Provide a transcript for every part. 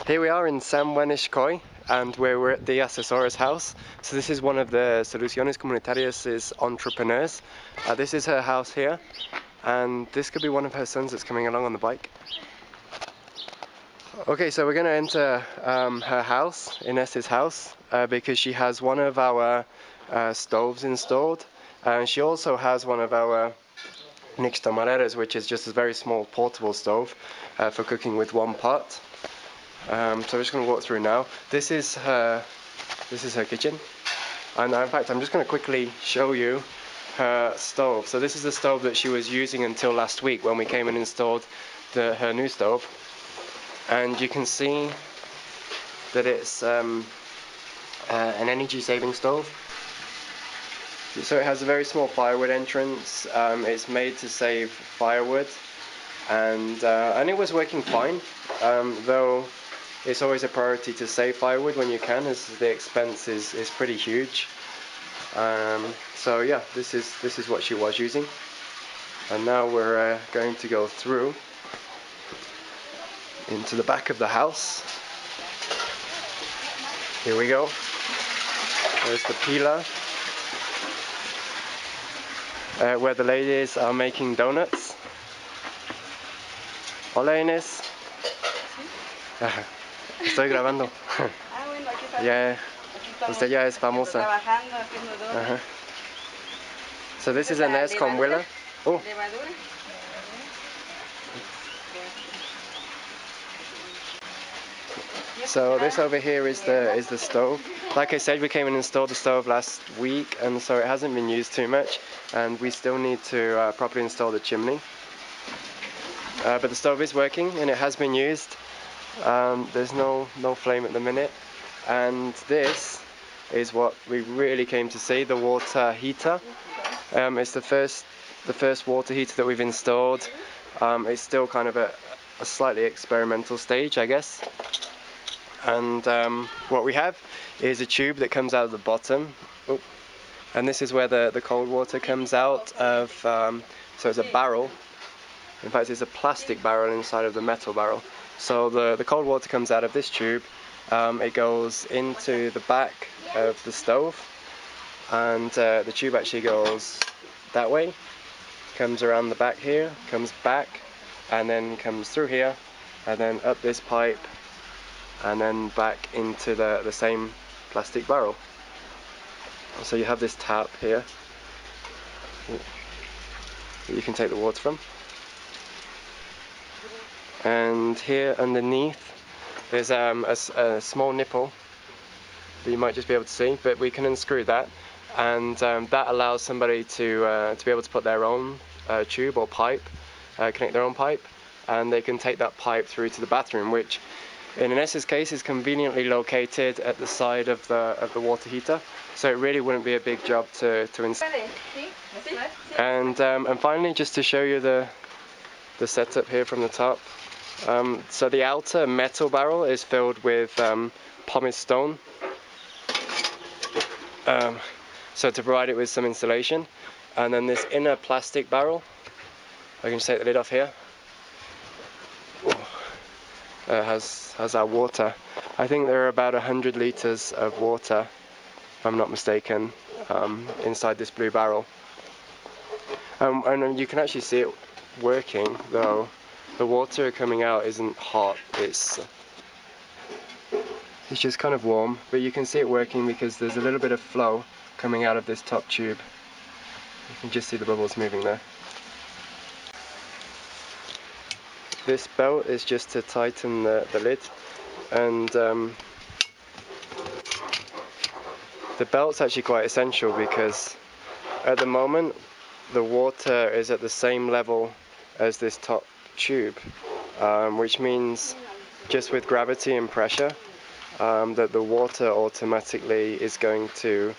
Here we are in San Juan, and we're at the Asesora's house. So this is one of the Soluciones Comunitarias' entrepreneurs. This is her house here, and this could be one of her sons that's coming along on the bike. Okay, so we're going to enter her house, Inés's house, because she has one of our stoves installed, and she also has one of our nixtamareras, which is just a very small portable stove for cooking with one pot. So we're just going to walk through now. This is her kitchen, and in fact I'm just going to quickly show you her stove. So this is the stove that she was using until last week when we came and installed her new stove, and you can see that it's an energy saving stove. So it has a very small firewood entrance. It's made to save firewood, and it was working fine, though it's always a priority to save firewood when you can, as the expense is pretty huge. So yeah, this is what she was using, and now we're going to go through into the back of the house. Here we go. There's the pila, where the ladies are making donuts. Hola, Inés. Estoy grabando. Bueno, aquí está. Yeah, usted ya es famosa. Trabajando, haciendo donuts. So this is Inés con Willa. Oh. Levadura. So this over here is the stove. Like I said, we came and installed the stove last week, and so it hasn't been used too much, and we still need to properly install the chimney. But the stove is working, and it has been used. There's no flame at the minute, and this is what we really came to see, the water heater. It's the first water heater that we've installed. It's still kind of a slightly experimental stage, I guess. And what we have is a tube that comes out of the bottom. Oh. And this is where the cold water comes out of, so it's a barrel. In fact, it's a plastic barrel inside of the metal barrel. So the cold water comes out of this tube. It goes into the back of the stove, and the tube actually goes that way, comes around the back here, comes back, and then comes through here, and then up this pipe, and then back into the same plastic barrel. So you have this tap here that you can take the water from. And here underneath there's a small nipple that you might just be able to see, but we can unscrew that, and that allows somebody to be able to put their own tube or pipe, connect their own pipe, and they can take that pipe through to the bathroom, which in Inés's case is conveniently located at the side of the water heater, so it really wouldn't be a big job to install. And finally, just to show you the setup here from the top. So the outer metal barrel is filled with pumice stone, so to provide it with some insulation, and then this inner plastic barrel, I can just take the lid off here, has our water. I think there are about 100 litres of water, if I'm not mistaken, inside this blue barrel. And you can actually see it working, though the water coming out isn't hot, it's just kind of warm, but you can see it working because there's a little bit of flow coming out of this top tube. You can just see the bubbles moving there. This belt is just to tighten the lid, and the belt's actually quite essential because at the moment the water is at the same level as this top tube, which means just with gravity and pressure that the water automatically is going to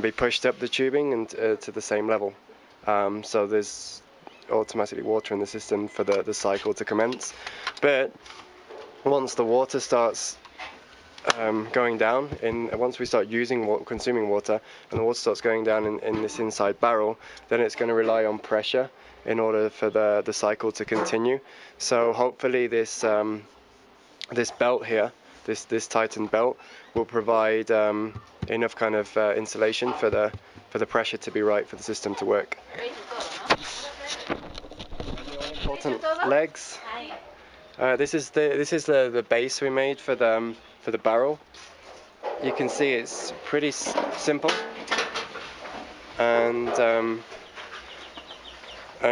be pushed up the tubing and to the same level. So there's automatically water in the system for the cycle to commence. But once the water starts going down, once we start consuming water, and the water starts going down in this inside barrel, then it's going to rely on pressure in order for the cycle to continue. So hopefully this this belt here, this tightened belt, will provide enough kind of insulation for the pressure to be right for the system to work. Important legs. This is the base we made for the barrel. You can see it's pretty simple, and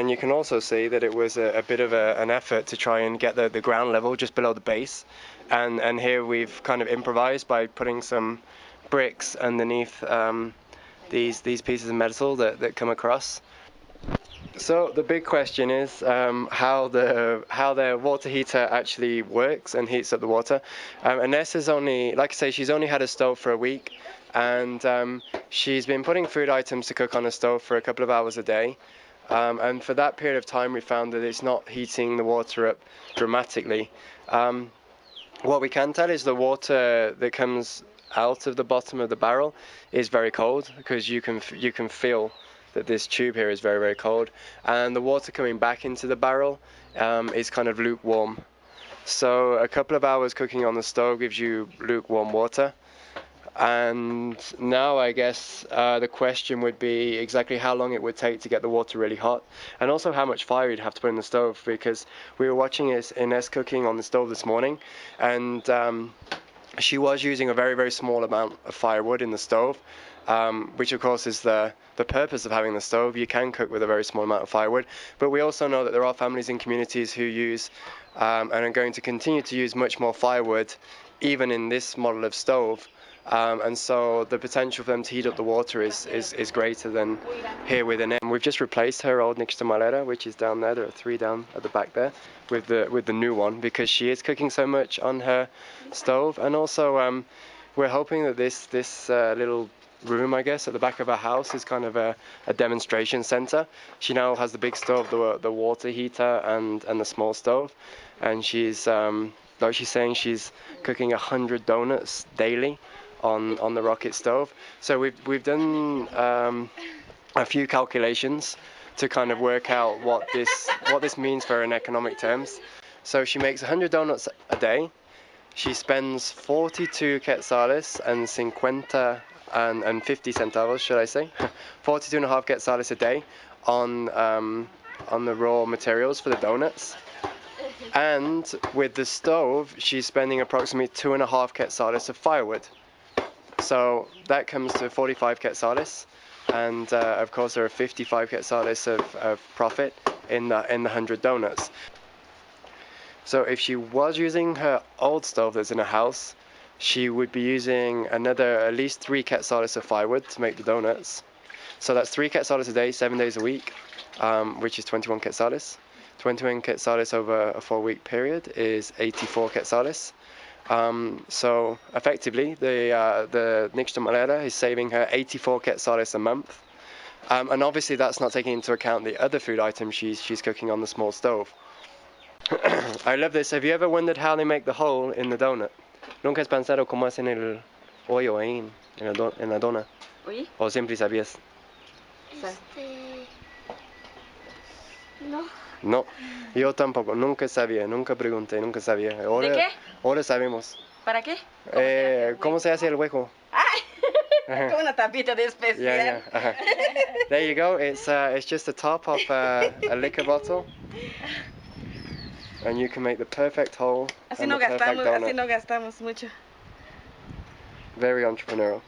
you can also see that it was a bit of an effort to try and get the ground level just below the base, and here we've kind of improvised by putting some bricks underneath these pieces of metal that come across. So the big question is how the water heater actually works and heats up the water. Ines is only, like I say, she's only had a stove for a week, and she's been putting food items to cook on a stove for a couple of hours a day. And for that period of time, we found that it's not heating the water up dramatically. What we can tell is the water that comes out of the bottom of the barrel is very cold, because you can feel that this tube here is very, very cold, and the water coming back into the barrel is kind of lukewarm. So a couple of hours cooking on the stove gives you lukewarm water. And now I guess the question would be exactly how long it would take to get the water really hot, and also how much fire you'd have to put in the stove, because we were watching Ines cooking on the stove this morning, and she was using a very, very small amount of firewood in the stove, which of course is the purpose of having the stove. You can cook with a very small amount of firewood, but we also know that there are families in communities who use and are going to continue to use much more firewood even in this model of stove. And so the potential for them to heat up the water is greater than here with Ines. We've just replaced her old nixtamalera, which is down there. There are 3 down at the back there, with the new one, because she is cooking so much on her stove. And also we're hoping that this little room, I guess, at the back of her house is kind of a demonstration center. She now has the big stove, the water heater, and the small stove, and she's like she's saying, she's cooking 100 donuts daily on the rocket stove. So we've done a few calculations to kind of work out what this means for her in economic terms. So she makes 100 donuts a day. She spends 42 quetzales and 50 centavos, should I say, 42.5 quetzales a day on the raw materials for the donuts. And with the stove, she's spending approximately 2.5 quetzales of firewood. So that comes to 45 quetzales, and of course there are 55 quetzales of profit in the 100 donuts. So if she was using her old stove that's in her house, she would be using another at least 3 quetzales of firewood to make the donuts. So that's 3 quetzales a day, 7 days a week, which is 21 quetzales. 21 quetzales over a 4-week period is 84 quetzales. So effectively, the nixtamalera is saving her 84 quetzales a month. And obviously that's not taking into account the other food items she's cooking on the small stove. I love this. Have you ever wondered how they make the hole in the donut? ¿Nunca has pensado cómo hacen el hoyo ahí en la dona? ¿Oí? ¿O siempre sabías? No. No, yo tampoco, nunca sabía, nunca pregunté, nunca sabía. Ahora, ¿De qué? Ahora sabemos. ¿Para qué? ¿Cómo se hace el hueco? Como una tapita de especial. Yeah. There you go. It's just the top of a liquor bottle, and you can make the perfect hole and the perfect donut. Así no gastamos mucho. Very entrepreneurial.